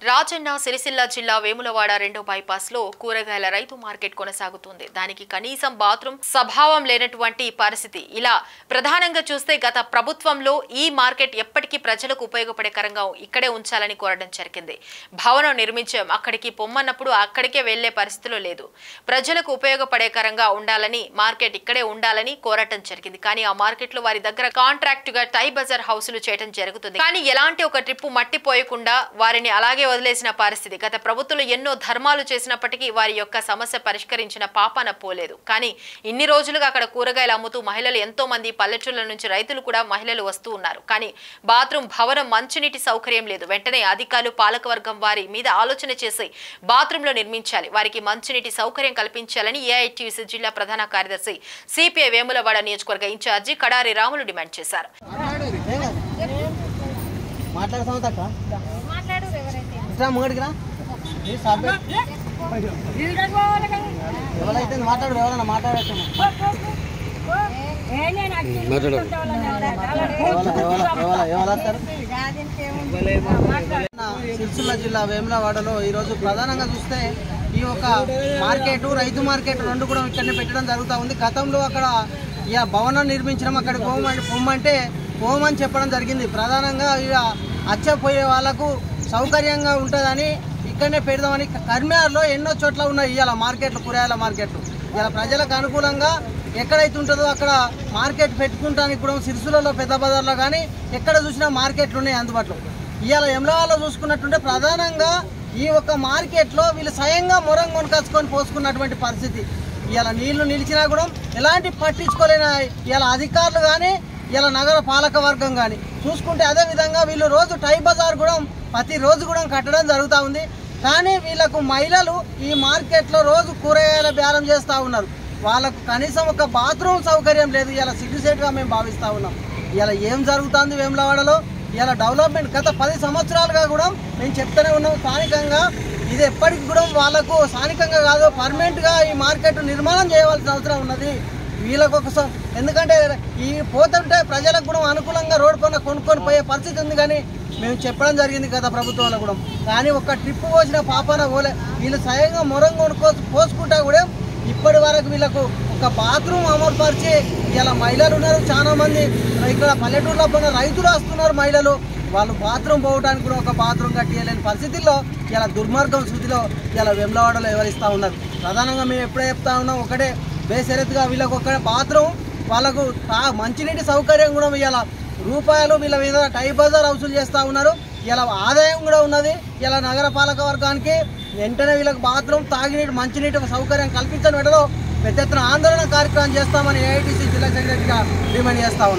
రాజన్న సిరిసిల్ల జిల్లా వేములవాడ రెండో బైపాస్ లో కూరగాయల రైతు మార్కెట్ కొనసాగుతుంది. దానికి కనీసం బాత్రూమ్ స్వభావం లేనటువంటి పరిస్థితి. ఇలా ప్రధానంగా చూస్తే గత ప్రభుత్వంలో ఈ మార్కెట్ ఎప్పటికీ ప్రజలకు ఉపయోగపడేకరంగా ఇక్కడే ఉంచాలని కోరడం జరిగింది. భవనం నిర్మించాం, అక్కడికి పొమ్మన్నప్పుడు అక్కడికే వెళ్లే పరిస్థితిలో లేదు. ప్రజలకు ఉపయోగపడేకరంగా ఉండాలని, మార్కెట్ ఇక్కడే ఉండాలని కోరటం జరిగింది. కానీ ఆ మార్కెట్ లో వారి దగ్గర కాంట్రాక్ట్ గా టై బజార్ హౌసులు చేయడం జరుగుతుంది. కానీ ఎలాంటి ఒక ట్రిప్ మట్టిపోయకుండా వారిని అలాగే వదిలేసిన పరిస్థితి. గత ప్రభుత్వంలో ఎన్నో ధర్మాలు చేసినప్పటికీ వారి యొక్క సమస్య పరిష్కరించిన పాపాన పోలేదు. కానీ ఇన్ని రోజులుగా అక్కడ కూరగాయలు అమ్ముతూ మహిళలు ఎంతో మంది, పల్లెటూళ్ల నుంచి రైతులు కూడా మహిళలు వస్తూ ఉన్నారు. కానీ బాత్రూమ్, భవనం, మంచినీటి సౌకర్యం లేదు. వెంటనే అధికారులు, పాలకవర్గం వారి మీద ఆలోచన చేసి బాత్రూంలో నిర్మించాలి, వారికి మంచినీటి సౌకర్యం కల్పించాలని ఏఐటీయూసీ జిల్లా ప్రధాన కార్యదర్శి సిపిఐ వేములవాడ నియోజకవర్గ ఇన్ఛార్జి కడారి రాములు డిమాండ్ చేశారు. సిరిసిల్ల జిల్లా వేములవాడలో ఈరోజు ప్రధానంగా చూస్తే ఈ యొక్క మార్కెట్, రైతు మార్కెట్ రెండు కూడా ఇక్కడనే పెట్టడం జరుగుతూ ఉంది. గతంలో అక్కడ ఇక భవనం నిర్మించడం, అక్కడ పొమ్మంటే పోమని చెప్పడం జరిగింది. ప్రధానంగా ఇక అచ్చపోయే వాళ్ళకు సౌకర్యంగా ఉంటుందని ఇక్కడనే పెడదామని కర్మియార్లో ఎన్నో చోట్ల ఉన్నాయి ఇవాళ మార్కెట్లు, కూరగాయల మార్కెట్లు. ఇలా ప్రజలకు అనుకూలంగా ఎక్కడైతే ఉంటుందో అక్కడ మార్కెట్ పెట్టుకుంటానికి కూడా సిరిసిల్లలో, పెద్ద బజార్లో కానీ ఎక్కడ చూసినా మార్కెట్లు ఉన్నాయి అందుబాటులో. ఇవాళ వేములవాడలో చూసుకున్నట్టుంటే ప్రధానంగా ఈ ఒక్క మార్కెట్లో వీళ్ళు స్వయంగా మొరం కొనుకొచ్చుకొని పోసుకున్నటువంటి పరిస్థితి. ఇవాళ నీళ్లు నిలిచినా కూడా ఎలాంటి పట్టించుకోలేని ఇవాళ అధికారులు కానీ, ఇలా నగర పాలక వర్గం కానీ చూసుకుంటే అదేవిధంగా వీళ్ళు రోజు టై బజార్ కూడా ప్రతిరోజు కూడా కట్టడం జరుగుతూ ఉంది. కానీ వీళ్ళకు మహిళలు ఈ మార్కెట్లో రోజు కూరగాయల బేరం చేస్తూ ఉన్నారు. వాళ్ళకు కనీసం ఒక బాత్రూమ్ సౌకర్యం లేదు. ఇలా సిగ్గుసేటుగా మేము భావిస్తూ ఉన్నాం. ఇలా ఏం జరుగుతుంది వేములవాడలో? ఇలా డెవలప్మెంట్ గత 10 సంవత్సరాలుగా కూడా మేము చెప్తూనే ఉన్నాం. స్థానికంగా ఇది ఎప్పటికి కూడా వాళ్ళకు స్థానికంగా కాదు, పర్మనెంట్గా ఈ మార్కెట్ నిర్మాణం చేయవలసిన అవసరం ఉన్నది వీళ్ళకు ఒకసారి. ఎందుకంటే ఈ పోతుంటే ప్రజలకు కూడా అనుకూలంగా రోడ్ పైన కొనుక్కొని పోయే పరిస్థితి ఉంది. కానీ మేము చెప్పడం జరిగింది గత ప్రభుత్వంలో కూడా. కానీ ఒక ట్రిప్ పోసిన పాపాన పోలే. వీళ్ళు స్వయంగా మొరం పోసుకుంటా కూడా ఇప్పటి వరకు వీళ్ళకు ఒక బాత్రూమ్ అమలుపరిచి ఇలా మహిళలు ఉన్నారు చాలా మంది. ఇక్కడ పల్లెటూరులో పోయిన రైతులు వస్తున్నారు మహిళలు, వాళ్ళు బాత్రూమ్ పోవడానికి కూడా ఒక బాత్రూమ్ కట్టియలేని పరిస్థితుల్లో ఇలా దుర్మార్గం స్థితిలో ఇలా వేములవాడలో ఎవరిస్తూ ఉన్నారు. ప్రధానంగా మేము ఎప్పుడే చెప్తా ఉన్నాం, ఒకటే బేసరెత్తుగా వీళ్ళకు ఒక బాత్రూమ్, వాళ్ళకు మంచినీటి సౌకర్యం కూడా ఇవాళ రూపాయలు వీళ్ళ మీద టై బజార్ వసూలు చేస్తూ ఉన్నారు. ఇలా ఆదాయం కూడా ఉన్నది. ఇలా నగర పాలక వర్గానికి వెంటనే వీళ్ళకి బాత్రూమ్, తాగినీటి, మంచినీటి సౌకర్యం కల్పించని వెంటనే పెద్ద ఎత్తున ఆందోళన కార్యక్రమం చేస్తామని ఏఐటీసీ జిల్లా సెక్రటరీగా డిమాండ్ చేస్తా ఉన్నాం.